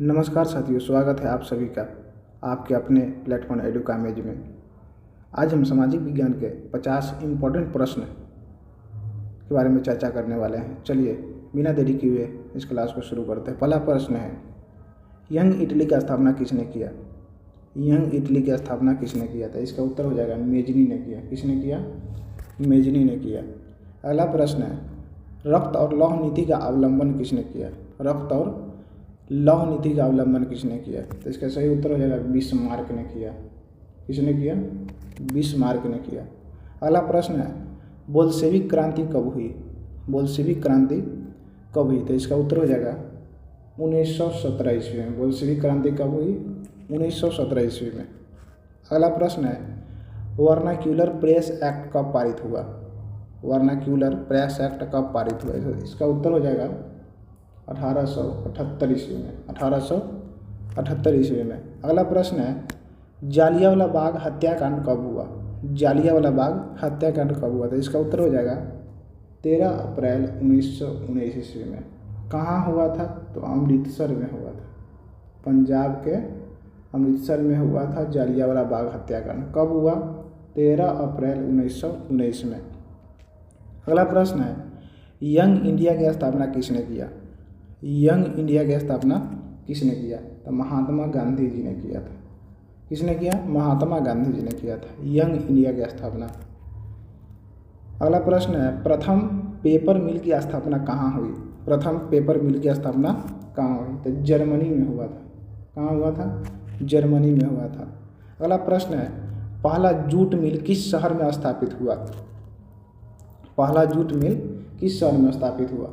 नमस्कार साथियों, स्वागत है आप सभी का आपके अपने प्लेटफॉर्म एडुकामेज में। आज हम सामाजिक विज्ञान के 50 इम्पोर्टेंट प्रश्न के बारे में चर्चा करने वाले हैं। चलिए बिना देरी किए इस क्लास को शुरू करते हैं। पहला प्रश्न है, यंग इटली का स्थापना किसने किया? यंग इटली की स्थापना किसने किया था? इसका उत्तर हो जाएगा मेजनी ने किया। किसने किया? मेजनी ने किया। अगला प्रश्न है, रक्त और लौह नीति का अवलंबन किसने किया? रक्त और लौह नीति का अवलंबन किसने किया? तो इसका सही उत्तर हो जाएगा बिस्मार्क ने किया। किसने किया? बिस्मार्क ने किया। अगला प्रश्न है, बोल्शेविक क्रांति कब हुई? बोल्शेविक क्रांति कब हुई? तो इसका उत्तर हो जाएगा 1917 ईस्वी में। बोल्शेविक क्रांति कब हुई? 1917 ईस्वी में। अगला प्रश्न है, वर्नाक्यूलर प्रेस एक्ट कब पारित हुआ? वर्नाक्यूलर प्रेस एक्ट कब पारित हुआ? इसका उत्तर हो जाएगा 1878 ईस्वी में। 1878 ईस्वी में। अगला प्रश्न है, जालियांवाला बाग हत्याकांड कब हुआ? जालियांवाला बाग हत्याकांड कब हुआ? तो इसका उत्तर हो जाएगा 13 अप्रैल 1919 ईस्वी में। कहाँ हुआ था? तो अमृतसर में हुआ था। पंजाब के अमृतसर में हुआ था जालियांवाला बाग हत्याकांड। कब हुआ? 13 अप्रैल 1919 में। अगला प्रश्न है, यंग इंडिया की स्थापना किसने किया? यंग इंडिया की स्थापना किसने किया? तो महात्मा गांधी जी ने किया था। किसने किया? महात्मा गांधी जी ने किया था यंग इंडिया की स्थापना। अगला प्रश्न है, प्रथम पेपर मिल की स्थापना कहाँ हुई? प्रथम पेपर मिल की स्थापना कहाँ हुई? तो जर्मनी में हुआ था। कहाँ हुआ था? जर्मनी में हुआ था। अगला प्रश्न है, पहला जूट मिल किस शहर में स्थापित हुआ? पहला जूट मिल किस शहर में स्थापित हुआ?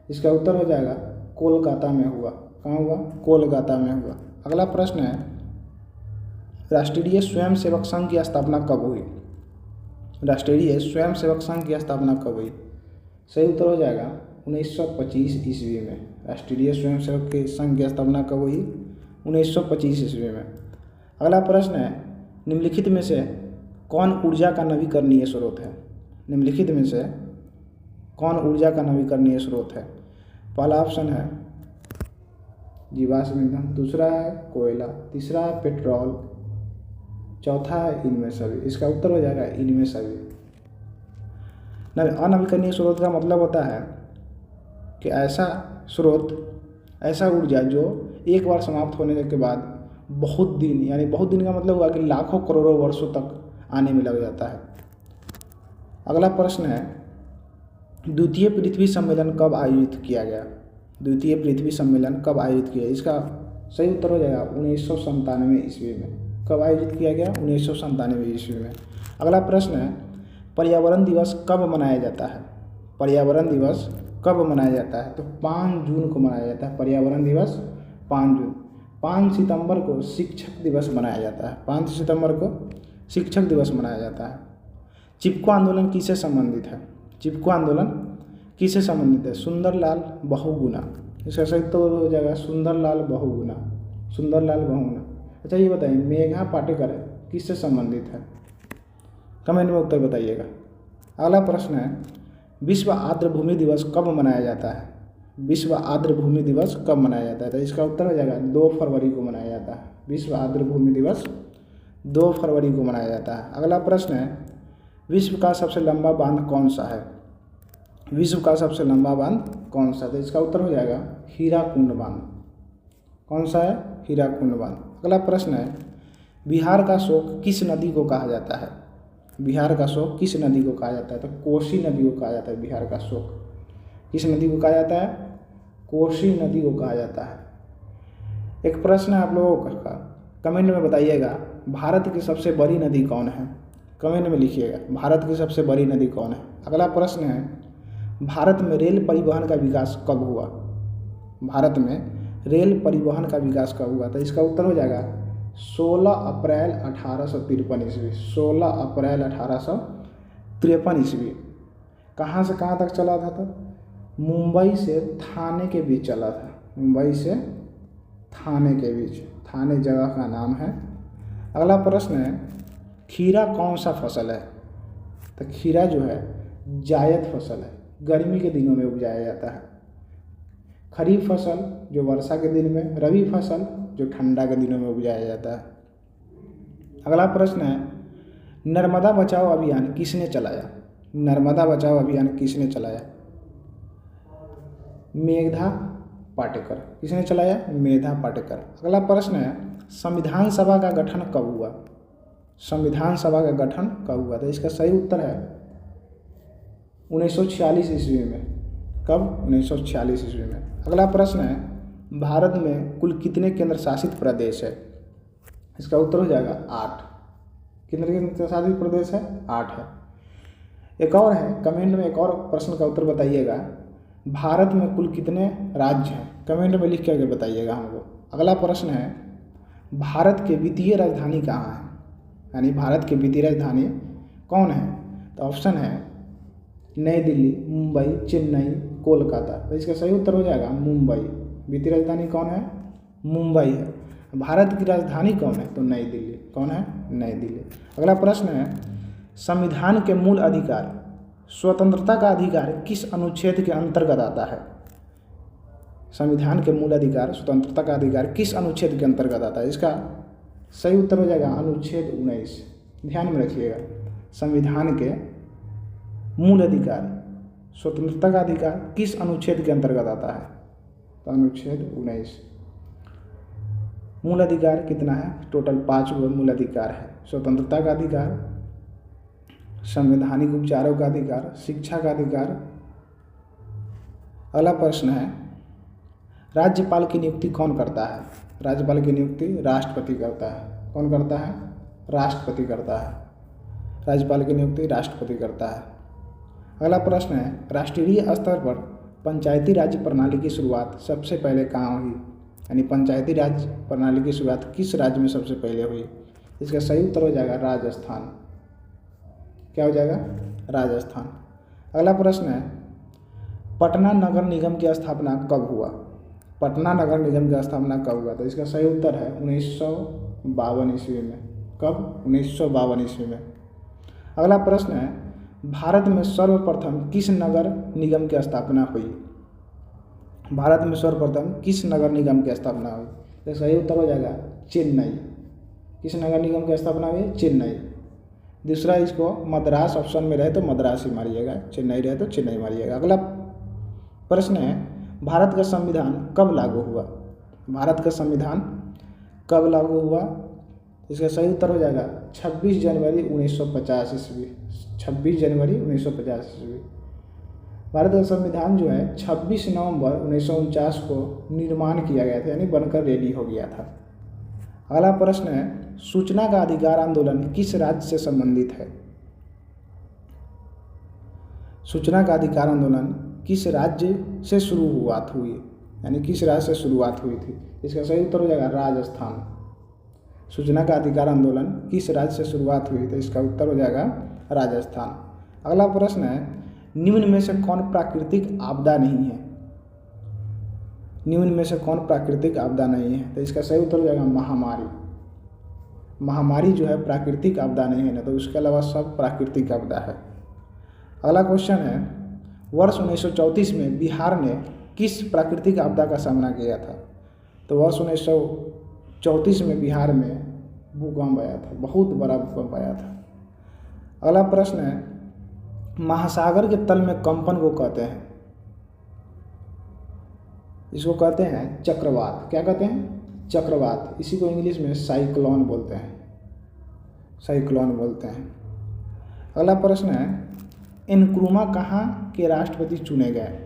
इसका उत्तर हो जाएगा कोलकाता में हुआ। कहाँ हुआ? कोलकाता में हुआ। अगला प्रश्न है, राष्ट्रीय स्वयंसेवक संघ की स्थापना कब हुई? राष्ट्रीय स्वयंसेवक संघ की स्थापना कब हुई? सही उत्तर हो जाएगा 1925 ईस्वी में। राष्ट्रीय स्वयंसेवक के संघ की स्थापना कब हुई? 1925 ईस्वी में। अगला प्रश्न है, निम्नलिखित में से कौन ऊर्जा का नवीकरणीय स्रोत है? निम्नलिखित में से कौन ऊर्जा का नवीकरणीय स्रोत है? पहला ऑप्शन है जीवाश्म ईंधन, दूसरा है कोयला, तीसरा है पेट्रोल, चौथा है इनमें सभी। इसका उत्तर हो जाएगा इनमें सभी। अनवीकरणीय स्रोत का मतलब होता है कि ऐसा स्रोत, ऐसा ऊर्जा जो एक बार समाप्त होने के बाद बहुत दिन, यानी बहुत दिन का मतलब हुआ कि लाखों करोड़ों वर्षों तक आने में लग जाता है। अगला प्रश्न है, द्वितीय पृथ्वी सम्मेलन कब आयोजित किया गया? द्वितीय पृथ्वी सम्मेलन कब आयोजित किया? इसका सही उत्तर हो जाएगा 1997 ईस्वी में। कब आयोजित किया गया? 1997 ईस्वी में। अगला प्रश्न है, पर्यावरण दिवस कब मनाया जाता है? पर्यावरण दिवस कब मनाया जाता है? तो 5 जून को मनाया जाता है। पर्यावरण दिवस 5 जून। 5 सितंबर को शिक्षक दिवस मनाया जाता है। 5 सितंबर को शिक्षक दिवस मनाया जाता है। चिपको आंदोलन किससे संबंधित है? चिपको आंदोलन किससे संबंधित है? सुंदरलाल बहुगुणा। इसका सही उत्तर हो जाएगा सुंदरलाल बहुगुणा। सुंदरलाल बहुगुणा। अच्छा ये बताइए, मेघा पाटेकर किससे संबंधित है? कमेंट में उत्तर बताइएगा। अगला प्रश्न है, विश्व आर्द्र भूमि दिवस कब मनाया जाता है? विश्व आर्द्र भूमि दिवस कब मनाया जाता है? तो इसका उत्तर हो जाएगा 2 फरवरी को मनाया जाता है। विश्व आर्द्र भूमि दिवस 2 फरवरी को मनाया जाता है। अगला प्रश्न है, विश्व का सबसे लंबा बांध कौन सा है? विश्व का सबसे लंबा बांध कौन सा? तो इसका उत्तर हो जाएगा हीराकुंड बांध। कौन सा है? हीराकुंड बांध। अगला प्रश्न है, बिहार का शोक किस नदी को कहा जाता है? बिहार का शोक किस नदी को कहा जाता है? तो कोसी नदी को कहा जाता है बिहार का शोक। किस नदी को कहा जाता है? कोसी नदी को कहा जाता है। एक प्रश्न है आप लोगों का, कमेंट में बताइएगा, भारत की सबसे बड़ी नदी कौन है? कमेंट में लिखिएगा, भारत की सबसे बड़ी नदी कौन है? अगला प्रश्न है, भारत में रेल परिवहन का विकास कब हुआ? भारत में रेल परिवहन का विकास कब हुआ? तो इसका उत्तर हो जाएगा 16 अप्रैल 1853 ईस्वी। 16 अप्रैल 1853 ईस्वी। कहाँ से कहाँ तक चला था? तो मुंबई से थाने के बीच चला था। मुंबई से थाने के बीच। थाने जगह का नाम है। अगला प्रश्न है, खीरा कौन सा फसल है? तो खीरा जो है जायद फसल है, गर्मी के दिनों में उपजाया जाता है। खरीफ फसल जो वर्षा के दिन में, रबी फसल जो ठंडा के दिनों में उपजाया जाता है। अगला प्रश्न है, नर्मदा बचाओ अभियान किसने चलाया? नर्मदा बचाओ अभियान किसने चलाया? मेधा पाटेकर। किसने चलाया? मेधा पाटेकर। अगला प्रश्न है, संविधान सभा का गठन कब हुआ? संविधान सभा का गठन कब हुआ? तो इसका सही उत्तर है 1946 ईस्वी में। कब? 1946 ईस्वी में। अगला प्रश्न है, भारत में कुल कितने केंद्र शासित प्रदेश है? इसका उत्तर हो जाएगा 8। कितने केंद्र शासित प्रदेश है? 8 है। एक और है, कमेंट में एक और प्रश्न का उत्तर बताइएगा, भारत में कुल कितने राज्य हैं? कमेंट में लिख करके बताइएगा हमको। अगला प्रश्न है, भारत के वित्तीय राजधानी कहाँ है? यानी भारत की वित्तीय राजधानी कौन है? तो ऑप्शन है नई दिल्ली, मुंबई, चेन्नई, कोलकाता। तो इसका सही उत्तर हो जाएगा मुंबई। वित्तीय राजधानी कौन है? मुंबई है। भारत की राजधानी कौन है? तो नई दिल्ली। कौन है? नई दिल्ली। अगला प्रश्न है, संविधान के मूल अधिकार स्वतंत्रता का अधिकार किस अनुच्छेद के अंतर्गत आता है? संविधान के मूल अधिकार स्वतंत्रता का अधिकार किस अनुच्छेद के अंतर्गत आता है? इसका सही उत्तर हो जाएगा अनुच्छेद 19। ध्यान में रखिएगा, संविधान के मूल अधिकार स्वतंत्रता का अधिकार किस अनुच्छेद के अंतर्गत आता है? तो अनुच्छेद 19। मूल अधिकार कितना है? टोटल 5 मूल अधिकार है। स्वतंत्रता का अधिकार, संवैधानिक उपचारों का अधिकार, शिक्षा का अधिकार। अगला प्रश्न है, राज्यपाल की नियुक्ति कौन करता है? राज्यपाल की नियुक्ति राष्ट्रपति करता है। कौन करता है? राष्ट्रपति करता है। राज्यपाल की नियुक्ति राष्ट्रपति करता है। अगला प्रश्न है, राष्ट्रीय स्तर पर पंचायती राज प्रणाली की शुरुआत सबसे पहले कहाँ हुई? यानी पंचायती राज प्रणाली की शुरुआत किस राज्य में सबसे पहले हुई? इसका सही उत्तर हो जाएगा राजस्थान। क्या हो जाएगा? राजस्थान। अगला प्रश्न है, पटना नगर निगम की स्थापना कब हुआ? पटना नगर निगम की स्थापना कब हुआ? तो इसका सही उत्तर है 1952 ईस्वी में। कब? 1952 ईस्वी में। अगला प्रश्न है, भारत में सर्वप्रथम किस नगर निगम की स्थापना हुई? भारत में सर्वप्रथम किस नगर निगम की स्थापना हुई? तो सही उत्तर हो जाएगा चेन्नई। किस नगर निगम की स्थापना हुई? चेन्नई। दूसरा, इसको मद्रास ऑप्शन में रहे तो मद्रास ही मारिएगा, चेन्नई रहे तो चेन्नई मारिएगा। अगला प्रश्न है, भारत का संविधान कब लागू हुआ? भारत का संविधान कब लागू हुआ? इसका सही उत्तर हो जाएगा 26 जनवरी 1950 ईस्वी। 26 जनवरी 1950 ईस्वी। भारत का संविधान जो है 26 नवंबर 1949 को निर्माण किया गया था, यानी बनकर रेडी हो गया था। अगला प्रश्न है, सूचना का अधिकार आंदोलन किस राज्य से संबंधित है? सूचना का अधिकार आंदोलन किस राज्य से शुरुआत हुई? यानी किस राज्य से शुरुआत हुई थी? इसका सही उत्तर हो जाएगा राजस्थान। सूचना का अधिकार आंदोलन किस राज्य से शुरुआत हुई? तो इसका उत्तर हो जाएगा राजस्थान। अगला प्रश्न है, निम्न में से कौन प्राकृतिक आपदा नहीं है? निम्न में से कौन प्राकृतिक आपदा नहीं है? तो इसका सही उत्तर हो जाएगा महामारी। महामारी जो है प्राकृतिक आपदा नहीं है ना, तो उसके अलावा सब प्राकृतिक आपदा है। अगला क्वेश्चन है, वर्ष 1934 में बिहार ने किस प्राकृतिक आपदा का सामना किया था? तो वर्ष 1934 में बिहार में भूकंप आया था, बहुत बड़ा भूकंप आया था। अगला प्रश्न है, महासागर के तल में कंपन को कहते हैं? इसको कहते हैं चक्रवात। क्या कहते हैं? चक्रवात। इसी को इंग्लिश में साइक्लोन बोलते हैं। साइक्लोन बोलते हैं। अगला प्रश्न है, एनक्रुमा कहाँ के राष्ट्रपति चुने गए?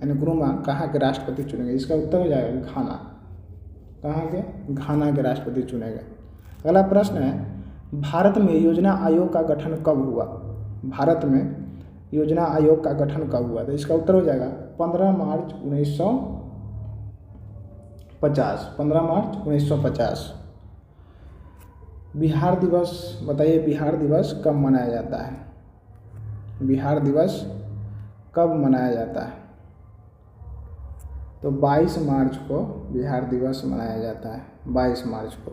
एनक्रुमा कहाँ के राष्ट्रपति चुने गए? इसका उत्तर हो जाएगा घाना। कहाँ के? घाना के राष्ट्रपति चुने गए। अगला प्रश्न है, भारत में योजना आयोग का गठन कब हुआ? भारत में योजना आयोग का गठन कब हुआ? तो इसका उत्तर हो जाएगा 15 मार्च 1950। 15 मार्च 1950। बिहार दिवस बताइए, बिहार दिवस कब मनाया जाता है? बिहार दिवस कब मनाया जाता है? तो 22 मार्च को बिहार दिवस मनाया जाता है, 22 मार्च को।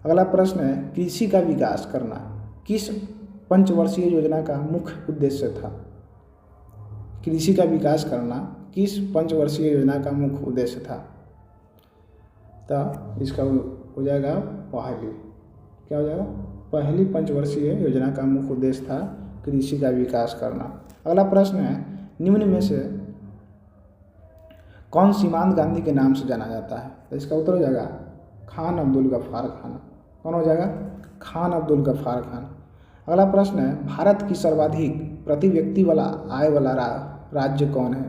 अगला प्रश्न है, कृषि का विकास करना किस पंचवर्षीय योजना का मुख्य उद्देश्य था? कृषि का विकास करना किस पंचवर्षीय योजना का मुख्य उद्देश्य था? तो इसका हो जाएगा पहली, क्या हो जाएगा? पहली पंचवर्षीय योजना का मुख्य उद्देश्य था कृषि का विकास करना। अगला प्रश्न है, निम्न में से कौन सीमांत गांधी के नाम से जाना जाता है? तो इसका उत्तर हो जाएगा खान अब्दुल गफ्फार खान। कौन हो जाएगा? खान अब्दुल गफ्फार खान। अगला प्रश्न है, भारत की सर्वाधिक प्रति व्यक्ति वाला आय वाला राज्य कौन है?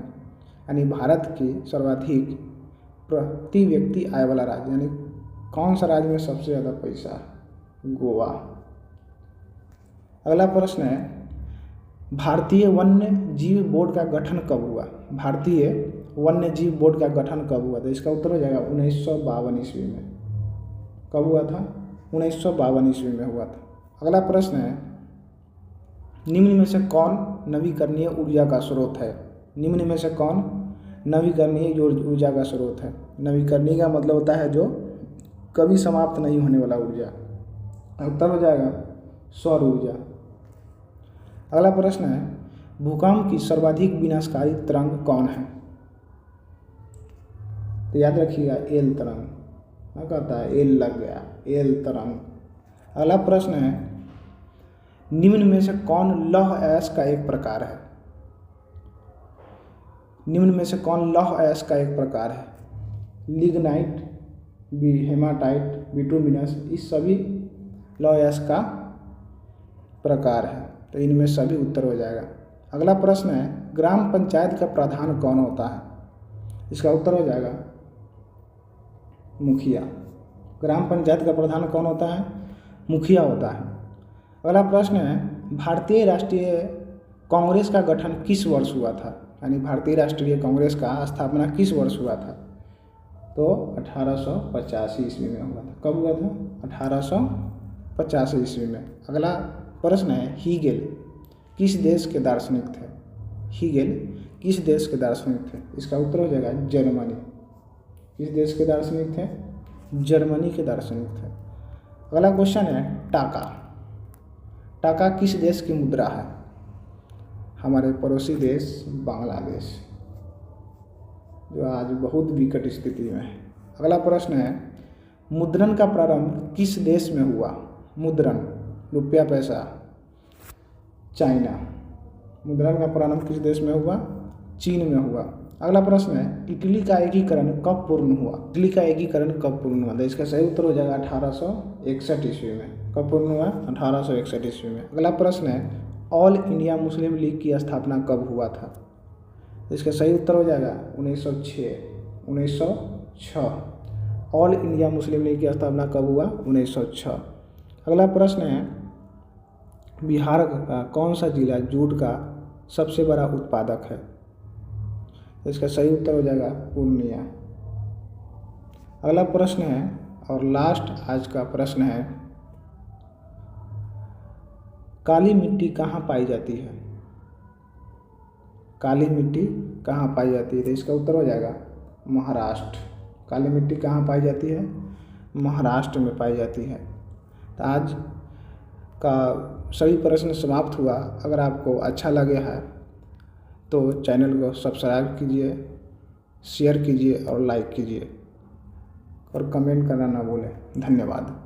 यानी भारत की सर्वाधिक प्रति व्यक्ति आय वाला राज्य, यानी कौन सा राज्य में सबसे ज़्यादा पैसा है? गोवा। अगला प्रश्न है, भारतीय वन्य जीव बोर्ड का गठन कब हुआ? भारतीय वन्य जीव बोर्ड का गठन कब हुआ? तो इसका उत्तर हो जाएगा 1952 ईस्वी में। कब हुआ था? 1952 ईस्वी में हुआ था। अगला प्रश्न है, निम्न में से कौन नवीकरणीय ऊर्जा का स्रोत है? निम्न में से कौन नवीकरणीय ऊर्जा का स्रोत है? नवीकरणीय का मतलब होता है जो कभी समाप्त नहीं होने वाला ऊर्जा। उत्तर हो जाएगा सौर ऊर्जा। अगला प्रश्न है, भूकंप की सर्वाधिक विनाशकारी तरंग कौन है? तो याद रखिएगा एल तरंग। क्या कहता है? एल लग गया, एल तरंग। अगला प्रश्न है, निम्न में से कौन लौह अयस्क का एक प्रकार है? निम्न में से कौन लौह अयस्क का एक प्रकार है? लिग्नाइट, हेमाटाइट, बिटुमिनस, इस सभी लौह अयस्क का प्रकार है। तो इनमें सभी उत्तर हो जाएगा। अगला प्रश्न है, ग्राम पंचायत का प्रधान कौन होता है? इसका उत्तर हो जाएगा मुखिया। ग्राम पंचायत का प्रधान कौन होता है? मुखिया होता है। अगला प्रश्न है, भारतीय राष्ट्रीय कांग्रेस का गठन किस वर्ष हुआ था? यानी भारतीय राष्ट्रीय कांग्रेस का स्थापना किस वर्ष हुआ था? तो 1885 ईस्वी में हुआ था। कब हुआ था? 1885 ईस्वी में। अगला प्रश्न है, हीगेल किस देश के दार्शनिक थे? हीगेल किस देश के दार्शनिक थे? इसका उत्तर हो जाएगा जर्मनी। किस देश के दार्शनिक थे? जर्मनी के दार्शनिक थे। अगला क्वेश्चन है, टाका। टाका किस देश की मुद्रा है? हमारे पड़ोसी देश बांग्लादेश, जो आज बहुत विकट स्थिति में है। अगला प्रश्न है, मुद्रण का प्रारंभ किस देश में हुआ? मुद्रण, रुपया पैसा, चाइना। मुद्रण का प्रारंभ किस देश में हुआ? चीन में हुआ। अगला प्रश्न है, इटली का एकीकरण कब पूर्ण हुआ? इटली का एकीकरण कब पूर्ण हुआ? तो इसका सही उत्तर हो जाएगा 1861 ईस्वी में। कब पूर्ण हुआ? 1861 ईस्वी में। अगला प्रश्न है, ऑल इंडिया मुस्लिम लीग की स्थापना कब हुआ था? तो इसका सही उत्तर हो जाएगा 1906। ऑल इंडिया मुस्लिम लीग की स्थापना कब हुआ? 1906। अगला प्रश्न है, बिहार का कौन सा जिला जूट का सबसे बड़ा उत्पादक है? तो इसका सही उत्तर हो जाएगा पूर्णिया। अगला प्रश्न है और लास्ट आज का प्रश्न है, काली मिट्टी कहाँ पाई जाती है? काली मिट्टी कहाँ पाई जाती है? तो इसका उत्तर हो जाएगा महाराष्ट्र। काली मिट्टी कहाँ पाई जाती है? महाराष्ट्र में पाई जाती है। तो आज का सभी प्रश्न समाप्त हुआ। अगर आपको अच्छा लगे है तो चैनल को सब्सक्राइब कीजिए, शेयर कीजिए और लाइक कीजिए और कमेंट करना ना भूलें। धन्यवाद।